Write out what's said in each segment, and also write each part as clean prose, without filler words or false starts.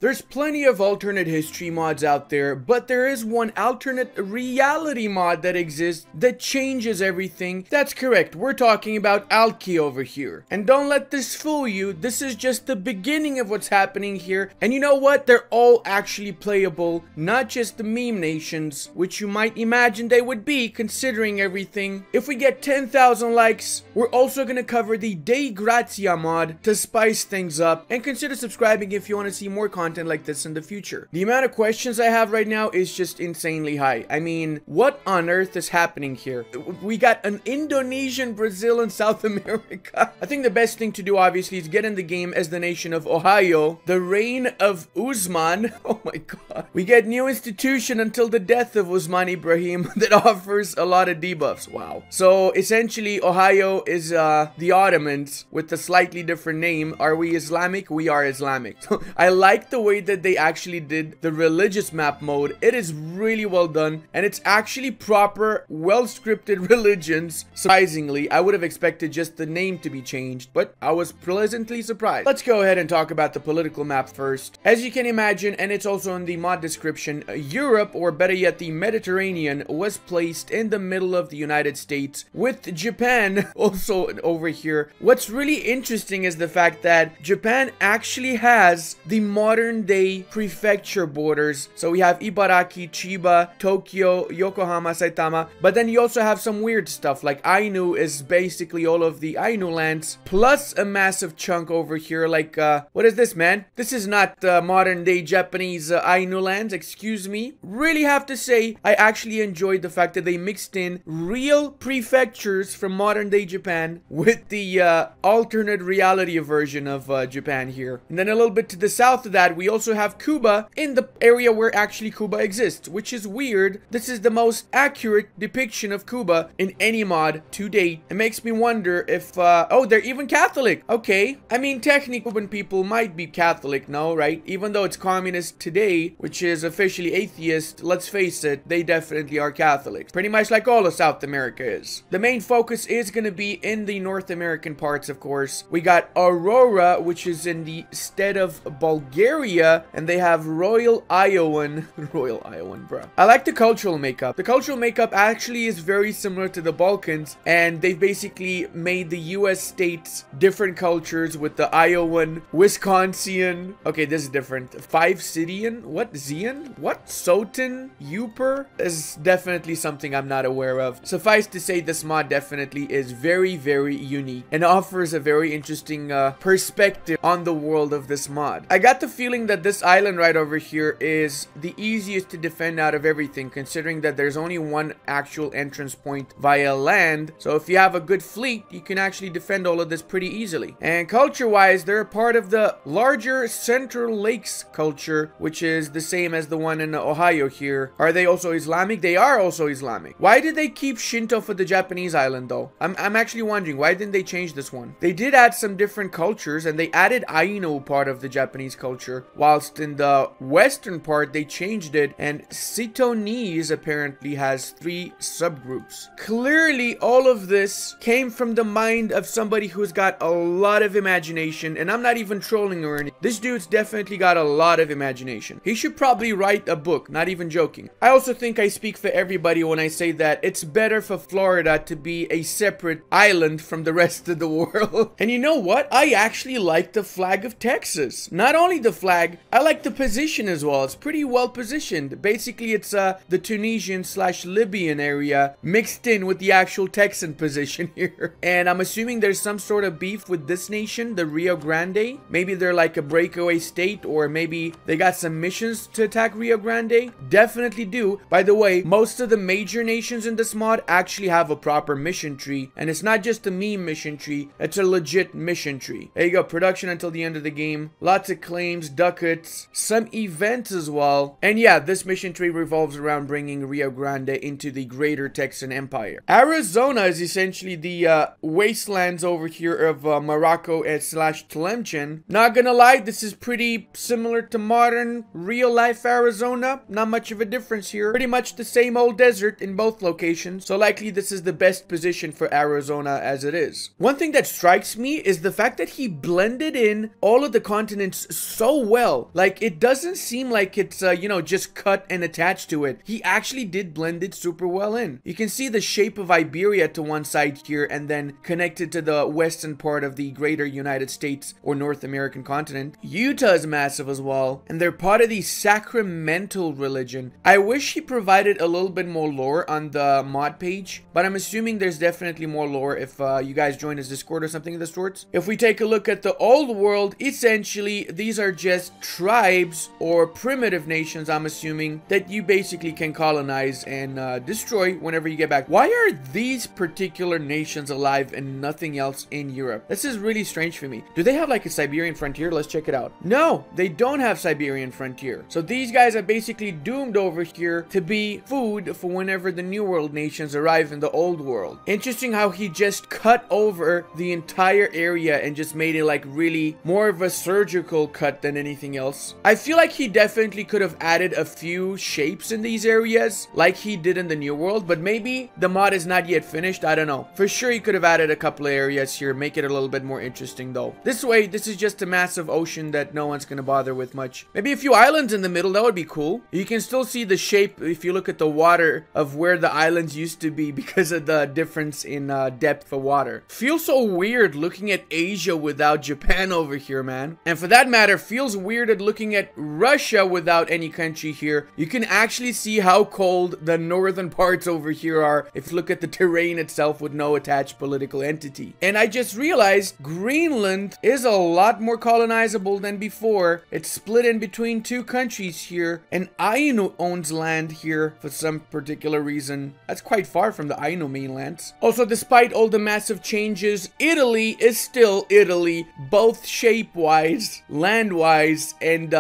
There's plenty of alternate history mods out there, but there is one alternate reality mod that exists that changes everything. That's correct, we're talking about alki over here. And don't let this fool you, this is just the beginning of what's happening here. And you know what? They're all actually playable, not just the meme nations, which you might imagine they would be considering everything. If we get 10,000 likes, we're also gonna cover the Dei Grazia mod to spice things up, and consider subscribing if you want to see more content like this in the future. The amount of questions I have right now is just insanely high. I mean, what on earth is happening here? We got an Indonesian, Brazil, and South America. I think the best thing to do obviously is get in the game as the nation of Ohio, the reign of Usman. Oh my god. We get new institution until the death of Usman Ibrahim that offers a lot of debuffs. Wow. So essentially Ohio is the Ottomans with a slightly different name. Are we Islamic? We are Islamic. I like the way that they actually did the religious map mode. It is really well done, and it's actually proper, well-scripted religions. Surprisingly, I would have expected just the name to be changed, but I was pleasantly surprised. Let's go ahead and talk about the political map first. As you can imagine, and it's also in the mod description, Europe, or better yet the Mediterranean, was placed in the middle of the United States, with Japan also over here. What's really interesting is the fact that Japan actually has the modern day prefecture borders. So we have Ibaraki, Chiba, Tokyo, Yokohama, Saitama, but then you also have some weird stuff like Ainu is basically all of the Ainu lands, plus a massive chunk over here like, what is this, man? This is not modern day Japanese Ainu lands, excuse me. Really have to say, I actually enjoyed the fact that they mixed in real prefectures from modern day Japan with the alternate reality version of Japan here. And then a little bit to the south of that, we also have Cuba in the area where actually Cuba exists, which is weird. This is the most accurate depiction of Cuba in any mod to date. It makes me wonder if, oh, they're even Catholic. Okay. I mean, technically, Cuban people might be Catholic, no, right? Even though it's communist today, which is officially atheist, let's face it, they definitely are Catholics. Pretty much like all of South America is. The main focus is going to be in the North American parts, of course. We got Aurora, which is in the state of Bulgaria, and they have Royal Iowan. Royal Iowan, bro. I like the cultural makeup. The cultural makeup actually is very similar to the Balkans, and they've basically made the US states different cultures with the Iowan, Wisconsin. Okay, this is different. Five-Cidian? What? Zian? What? Sotan? Uper? This is definitely something I'm not aware of. Suffice to say, this mod definitely is very, very unique and offers a very interesting perspective on the world of this mod. I got the feeling that this island right over here is the easiest to defend out of everything, considering that there's only one actual entrance point via land. So if you have a good fleet, you can actually defend all of this pretty easily. And culture-wise, they're a part of the larger Central Lakes culture, which is the same as the one in Ohio here. Are they also Islamic? They are also Islamic. Why did they keep Shinto for the Japanese island though? I'm actually wondering, why didn't they change this one? They did add some different cultures, and they added Ainu part of the Japanese culture, whilst in the western part they changed it, and Sitonese apparently has 3 subgroups. Clearly all of this came from the mind of somebody who's got a lot of imagination, and I'm not even trolling or anything. This dude's definitely got a lot of imagination. He should probably write a book, not even joking. I also think I speak for everybody when I say that it's better for Florida to be a separate island from the rest of the world. And you know what? I actually like the flag of Texas. Not only the flag, I like the position as well. It's pretty well positioned. Basically, it's the Tunisian / Libyan area mixed in with the actual Texan position here. And I'm assuming there's some sort of beef with this nation, the Rio Grande. Maybe they're like a breakaway state, or maybe they got some missions to attack Rio Grande. Definitely do. By the way, most of the major nations in this mod actually have a proper mission tree, and it's not just a meme mission tree, it's a legit mission tree. There you go, production until the end of the game, lots of claims, ducats, some events as well, and yeah, this mission tree revolves around bringing Rio Grande into the greater Texan Empire. Arizona is essentially the wastelands over here of Morocco and / Tlemcen. Not gonna lie, this is pretty similar to modern real life Arizona. Not much of a difference here. Pretty much the same old desert in both locations, so likely this is the best position for Arizona as it is. One thing that strikes me is the fact that he blended in all of the continents so well. Like, it doesn't seem like it's, you know, just cut and attached to it. He actually did blend it super well in. You can see the shape of Iberia to one side here and then connected to the western part of the greater United States or North American continent. Utah is massive as well, and they're part of the sacramental religion. I wish he provided a little bit more lore on the mod page, but I'm assuming there's definitely more lore if you guys join his Discord or something of the sorts. If we take a look at the old world, essentially these are just tribes or primitive nations, I'm assuming, that you basically can colonize and destroy whenever you get back. Why are these particular nations alive and nothing else in Europe? This is really strange for me. Do they have like a Siberian frontier? Let's check it out. No, they don't have Siberian frontier. So these guys are basically doomed over here to be food for whenever the New World nations arrive in the Old World. Interesting how he just cut over the entire area and just made it like really more of a surgical cut than anything else. I feel like he definitely could have added a few shapes in these areas like he did in the New World, but maybe the mod is not yet finished. I don't know. For sure he could have added a couple of areas here, make it a little bit more interesting though. This way, this is just a massive ocean that no one's gonna bother with much. Maybe a few islands in the middle, that would be cool. You can still see the shape if you look at the water of where the islands used to be because of the difference in depth of water. Feels so weird looking at Asia without Japan over here, man. And for that matter, feels weird at looking at Russia without any country here. You can actually see how cold the northern parts over here are if you look at the terrain itself with no attached political entity. And I just realized Greenland is a lot more colonizable than before. It's split in between two countries here, and Ainu owns land here for some particular reason. That's quite far from the Ainu mainlands. Also, despite all the massive changes, Italy is still Italy, both shape-wise, land-wise, and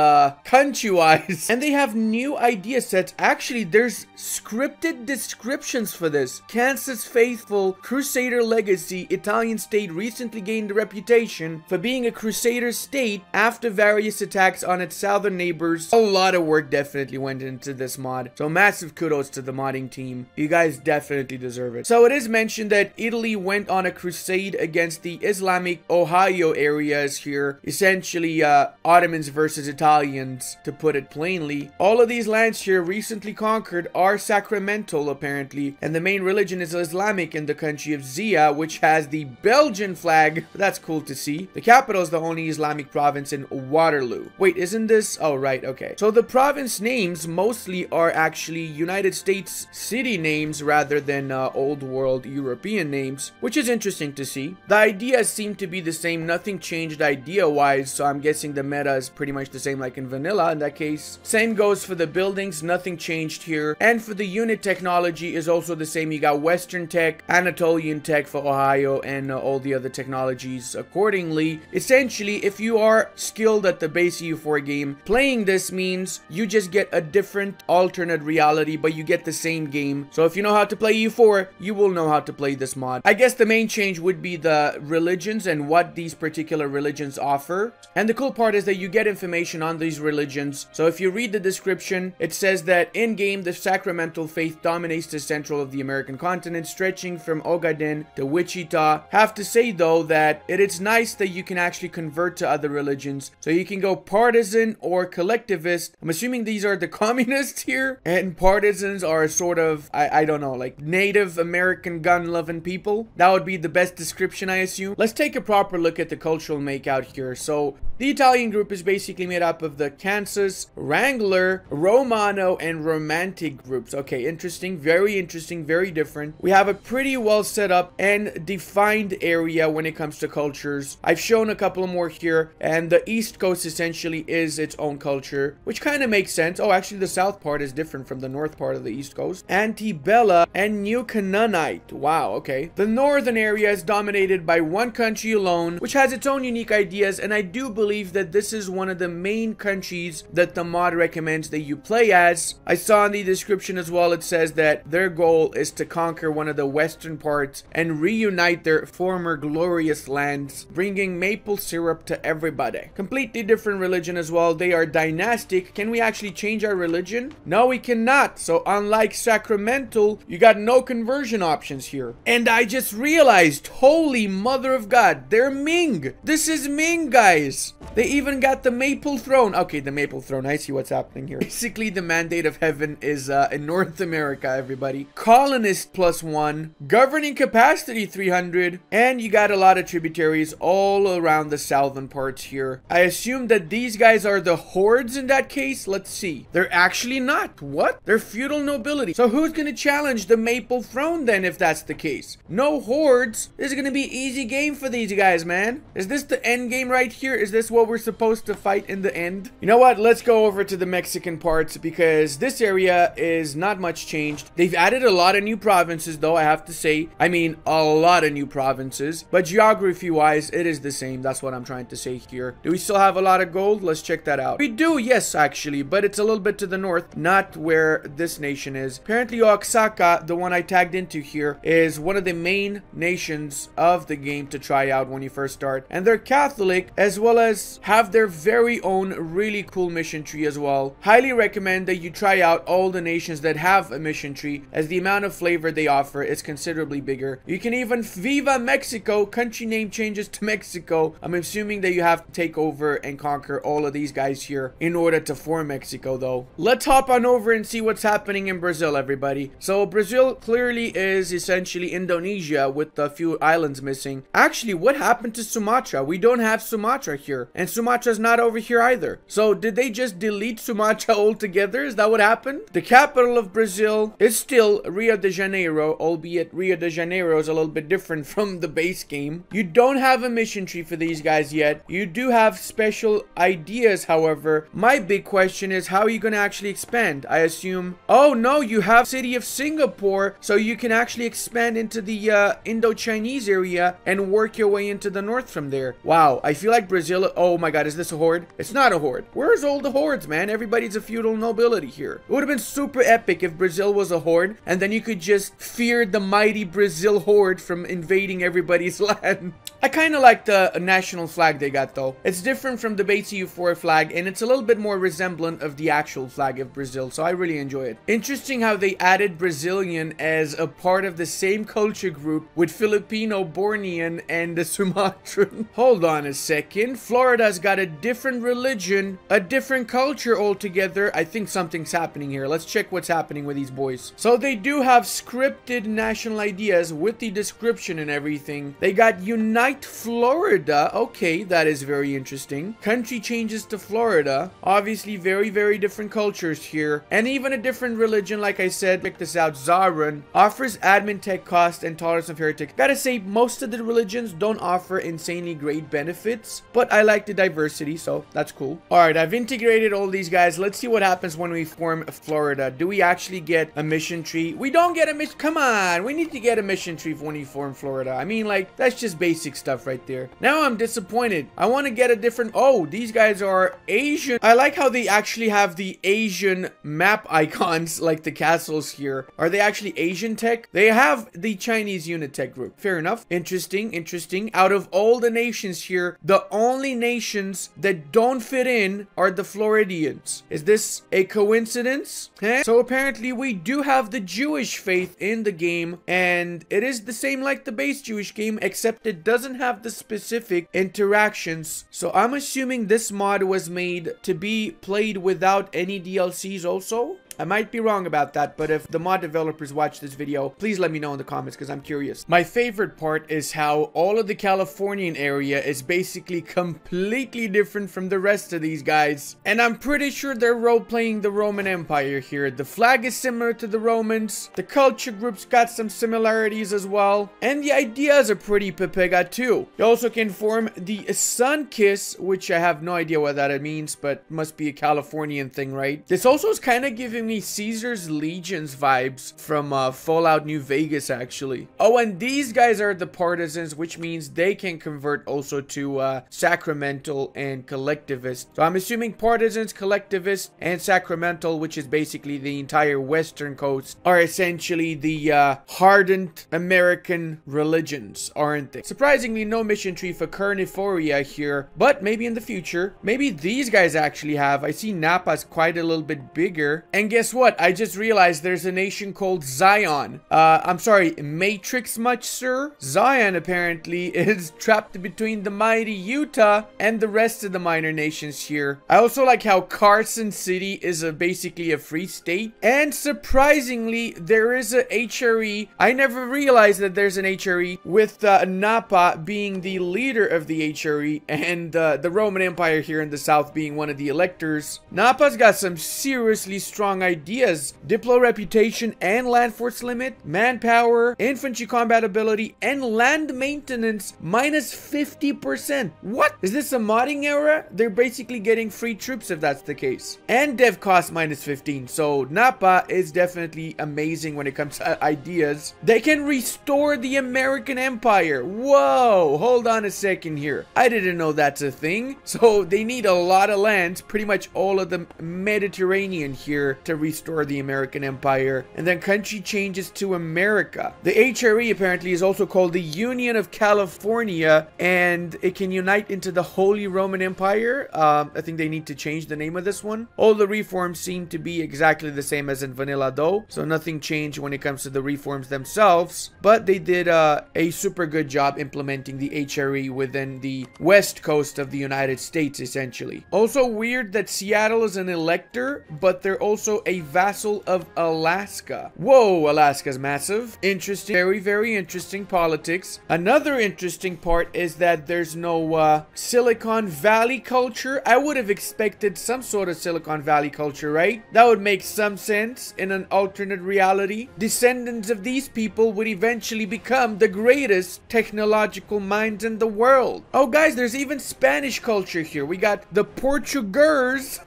country-wise. And they have new idea sets. Actually, there's scripted descriptions for this. Kansas faithful Crusader legacy, Italian state recently gained a reputation for being a Crusader state after various attacks on its southern neighbors. A lot of work definitely went into this mod, so massive kudos to the modding team. You guys definitely deserve it. So it is mentioned that Italy went on a crusade against the Islamic Ohio areas here, essentially Ottomans versus Italians, to put it plainly. All of these lands here recently conquered are sacramental apparently, and the main religion is Islamic in the country of Zia, which has the Belgian flag. That's cool to see. The capital is the only Islamic province in Waterloo. Wait, isn't this? Oh, right, okay. So the province names mostly are actually United States city names rather than old world European names, which is interesting to see. The ideas seem to be the same. Nothing changed idea-wise, so I'm guessing the meta is pretty much the same like in vanilla in that case. Same goes for the buildings. Nothing changed here. And for the unit technology is also the same. You got Western tech, Anatolian tech for Ohio, and all the other technologies accordingly. Essentially, if you are skilled at the base EU4 game, playing this means you just get a different alternate reality, but you get the same game. So if you know how to play EU4, you will know how to play this mod. I guess the main change would be the religions and what these particular religions offer. And the cool part is that you get information on these religions. So if you read the description, it says that in-game, the sacramental faith dominates the central of the American continent, stretching from Ogaden to Wichita. Have to say though that it is nice that you can actually convert to other religions. So you can go partisan or collectivist. I'm assuming these are the communists here, and partisans are sort of, I don't know, like Native American gun-loving people. That would be the best description, I assume. Let's take a proper look at the cultural makeout here. So the Italian group is basically made up of the Kansas, Wrangler, Romano, and Romantic groups. Okay, interesting, very different. We have a pretty well set up and defined area when it comes to cultures. I've shown a couple more here, and the East Coast essentially is its own culture, which kind of makes sense. Oh, actually the South part is different from the North part of the East Coast. Antebellum and New Canaanite. Wow, okay. The northern area is dominated by one country alone, which has its own unique ideas, and I do believe that this is one of the main countries that the mod recommends that you play as. I saw in the description as well, it says that their goal is to conquer one of the western parts and reunite their former glorious lands, bringing maple syrup to everybody. Completely different religion as well. They are dynastic. Can we actually change our religion? No, we cannot. So unlike sacramental, you got no conversion options here. And I just realized, holy mother of God, they're Ming. This is Ming, guys. They even got got the Maple Throne. Okay, the Maple Throne. I see what's happening here. Basically, the mandate of heaven is in North America, everybody. Colonist +1. Governing capacity 300. And you got a lot of tributaries all around the southern parts here. I assume that these guys are the hordes in that case. Let's see. They're actually not. What? They're feudal nobility. So who's gonna challenge the Maple Throne then if that's the case? No hordes. This is gonna be easy game for these guys, man. Is this the end game right here? Is this what we're supposed to fight in the end? You know what? Let's go over to the Mexican parts because this area is not much changed. They've added a lot of new provinces though, I have to say. I mean, a lot of new provinces. But geography-wise, it is the same. That's what I'm trying to say here. Do we still have a lot of gold? Let's check that out. We do, yes, actually. But it's a little bit to the north, not where this nation is. Apparently, Oaxaca, the one I tagged into here, is one of the main nations of the game to try out when you first start. And they're Catholic, as well as have their very own really cool mission tree as well. Highly recommend that you try out all the nations that have a mission tree, as the amount of flavor they offer is considerably bigger. You can even Viva Mexico, country name changes to Mexico. I'm assuming that you have to take over and conquer all of these guys here in order to form Mexico though. Let's hop on over and see what's happening in Brazil, everybody. So Brazil clearly is essentially Indonesia with a few islands missing. Actually, what happened to Sumatra? We don't have Sumatra here, and Sumatra's not over here either. So did they just delete Sumatra altogether? Is that what happened? The capital of Brazil is still Rio de Janeiro, albeit Rio de Janeiro is a little bit different from the base game. You don't have a mission tree for these guys yet. You do have special ideas, however. My big question is, how are you going to actually expand? I assume... Oh, no, you have city of Singapore, so you can actually expand into the Indo-Chinese area and work your way into the north from there. Wow, I feel like Brazil... Oh my god, is this a horde? It's not a horde. Where's all the hordes, man? Everybody's a feudal nobility here. It would have been super epic if Brazil was a horde, and then you could just fear the mighty Brazil horde from invading everybody's land. I kind of like the national flag they got though. It's different from the base EU4 flag, and it's a little bit more resemblant of the actual flag of Brazil, so I really enjoy it. Interesting how they added Brazilian as a part of the same culture group with Filipino, Bornean, and the Sumatran. Hold on a second. Florida's got a different religion, a different culture altogether. I think something's happening here. Let's check what's happening with these boys. So they do have scripted national ideas with the description and everything. They got Unite Florida. Okay, that is very interesting. Country changes to Florida. Obviously, very, very different cultures here. And even a different religion, like I said. Check this out. Zaran offers admin tech cost and tolerance of heretics. Gotta say, most of the religions don't offer insanely great benefits, but I like the diversity, so that's cool. Alright, I've integrated all these guys. Let's see what happens when we form Florida. Do we actually get a mission tree? We don't get a mission. Come on, we need to get a mission tree when we form Florida. I mean, like, that's just basic stuff right there. Now I'm disappointed. I want to get a different... Oh, these guys are Asian. I like how they actually have the Asian map icons, like the castles here. Are they actually Asian tech? They have the Chinese unit tech group. Fair enough. Interesting, interesting. Out of all the nations here, the only nations that don't fit in are the Floridians. Is this a coincidence? Eh? So apparently we do have the Jewish faith in the game, and it is the same like the base Jewish game, except it doesn't have the specific interactions. So I'm assuming this mod was made to be played without any DLCs also. I might be wrong about that, but if the mod developers watch this video, please let me know in the comments because I'm curious. My favorite part is how all of the Californian area is basically completely different from the rest of these guys. And I'm pretty sure they're role-playing the Roman Empire here. The flag is similar to the Romans. The culture groups got some similarities as well. And the ideas are pretty Publica too. You also can form the Sun Kiss, which I have no idea what that means, but must be a Californian thing, right? This also is kind of giving me Caesar's Legions vibes from Fallout New Vegas, actually. Oh, and these guys are the partisans, which means they can convert also to sacramental and collectivist. So I'm assuming partisans, collectivist, and sacramental, which is basically the entire western coast, are essentially the hardened American religions, aren't they? Surprisingly, no mission tree for Carnivora here, but maybe in the future. Maybe these guys actually have. I see Napa's quite a little bit bigger. And guess what? I just realized there's a nation called Zion. I'm sorry, Matrix much, sir? Zion apparently is trapped between the mighty Utah and the rest of the minor nations here. I also like how Carson City is basically a free state. And surprisingly, there is a HRE. I never realized that there's an HRE with Napa being the leader of the HRE and the Roman Empire here in the south being one of the electors. Napa's got some seriously strong ideas. Diplo reputation and land force limit, manpower, infantry combat ability, and land maintenance minus 50%. What? Is this a modding era? They're basically getting free troops if that's the case. And dev cost minus 15. So Napa is definitely amazing when it comes to ideas. They can restore the American Empire. Whoa, hold on a second here. I didn't know that's a thing. So they need a lot of lands, pretty much all of the Mediterranean here to restore the American Empire. And then country changes to America. The HRE apparently is also called the Union of California, and it can unite into the Holy Roman Empire. I think they need to change the name of this one. All the reforms seem to be exactly the same as in vanilla though, so nothing changed when it comes to the reforms themselves, but they did a super good job implementing the HRE within the west coast of the United States essentially. Also weird that Seattle is an elector, but they're also a vassal of Alaska. Whoa, Alaska's massive. Interesting, very interesting politics. Another interesting part is that there's no Silicon Valley culture. I would have expected some sort of Silicon Valley culture, right? That would make some sense in an alternate reality. Descendants of these people would eventually become the greatest technological minds in the world. Oh guys, there's even Spanish culture here. We got the Portuguese,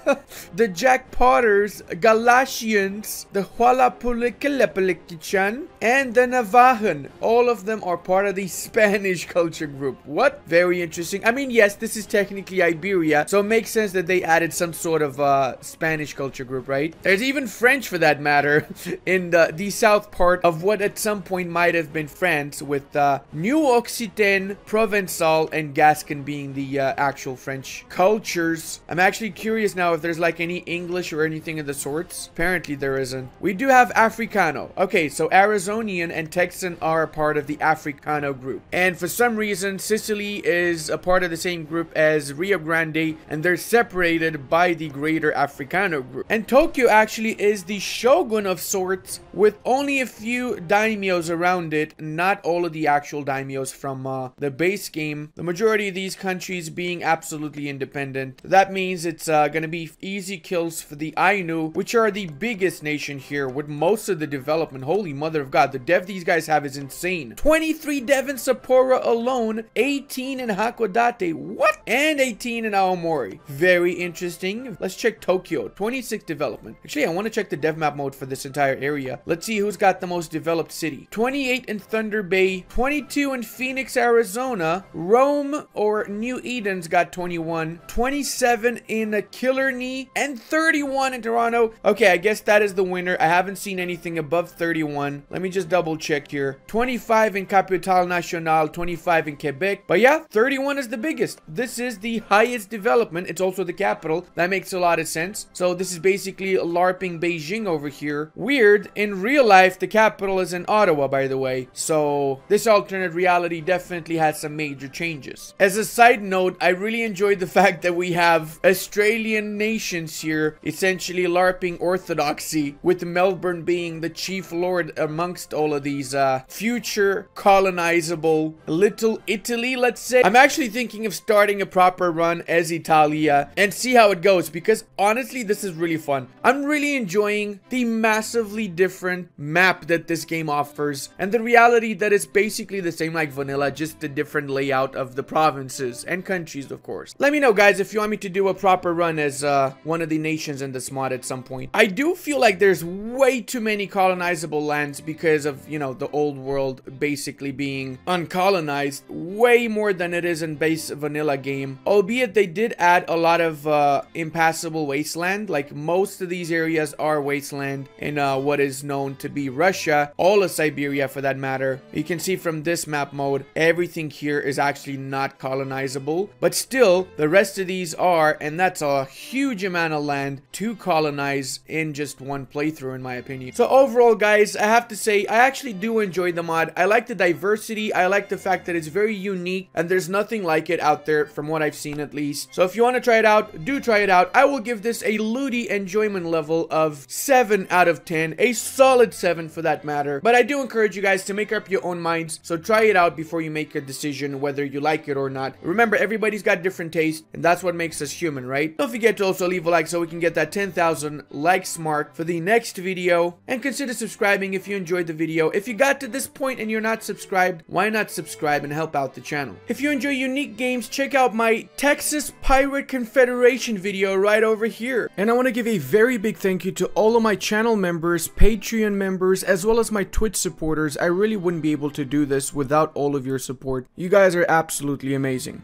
the Jack Potters, Galatians, the Hualapulichan, and the Navajan. All of them are part of the Spanish culture group. What? Very interesting. I mean, yes, this is technically Iberia, so it makes sense that they added some sort of Spanish culture group, right? There's even French for that matter in the south part of what at some point might have been France, with New Occitan, Provençal, and Gascon being the actual French cultures. I'm actually curious now if there's like any English or anything of the sorts. Apparently there isn't. We do have Africano. Okay, so Arizonian and Texan are a part of the Africano group. And for some reason, Sicily is a part of the same group as Rio Grande, and they're separated by the greater Africano group. And Tokyo actually is the shogun of sorts, with only a few daimyos around it, not all of the actual daimyos from the base game. The majority of these countries being absolutely independent. That means it's gonna be easy kills for the Ainu, which are the biggest nation here with most of the development. Holy mother of God, the dev these guys have is insane. 23 dev in Sapporo alone, 18 in Hakodate, what? And 18 in Aomori. Very interesting. Let's check Tokyo, 26 development. Actually, I want to check the dev map mode for this entire area. Let's see who's got the most developed city. 28 in Thunder Bay, 22 in Phoenix, Arizona. Rome or New Eden's got 21, 27 in Killarney, and 31 in Toronto. Okay, I guess that is the winner. I haven't seen anything above 31. Let me just double check here. 25 in Capitale Nationale, 25 in Quebec. But yeah, 31 is the biggest. This is the highest development. It's also the capital. That makes a lot of sense. So this is basically LARPing Beijing over here. Weird. In real life, the capital is in Ottawa, by the way. So this alternate reality definitely has some major changes. As a side note, I really enjoyed the fact that we have Australian nations here, essentially LARPing orthodoxy, with Melbourne being the chief lord amongst all of these future colonizable little Italy, let's say. I'm actually thinking of starting a proper run as Italia and see how it goes, because honestly, this is really fun. I'm really enjoying the massively different map that this game offers, and the reality that it's basically the same like vanilla, just the different layout of the provinces and countries, of course. Let me know, guys, if you want me to do a proper run as one of the nations in this mod at some point. I do feel like there's way too many colonizable lands because of, you know, the old world basically being uncolonized, way more than it is in base vanilla game. Albeit they did add a lot of impassable wasteland. Like most of these areas are wasteland in what is known to be Russia, all of Siberia for that matter. You can see from this map mode, everything here is actually not colonizable, but still the rest of these are, and that's a huge amount of land to colonize mods in just one playthrough, in my opinion. So overall, guys, I have to say I actually do enjoy the mod. I like the diversity. I like the fact that it's very unique and there's nothing like it out there from what I've seen, at least. So if you want to try it out, do try it out. I will give this a Ludi enjoyment level of 7 out of 10, a solid 7 for that matter. But I do encourage you guys to make up your own minds, so try it out before you make a decision whether you like it or not. Remember, everybody's got different tastes, and that's what makes us human, right? Don't forget to also leave a like so we can get that 10,000 likes mark for the next video, and consider subscribing if you enjoyed the video. If you got to this point and you're not subscribed, why not subscribe and help out the channel? If you enjoy unique games, check out my Texas Pirate Confederation video right over here. And I want to give a very big thank you to all of my channel members, Patreon members, as well as my Twitch supporters. I really wouldn't be able to do this without all of your support. You guys are absolutely amazing.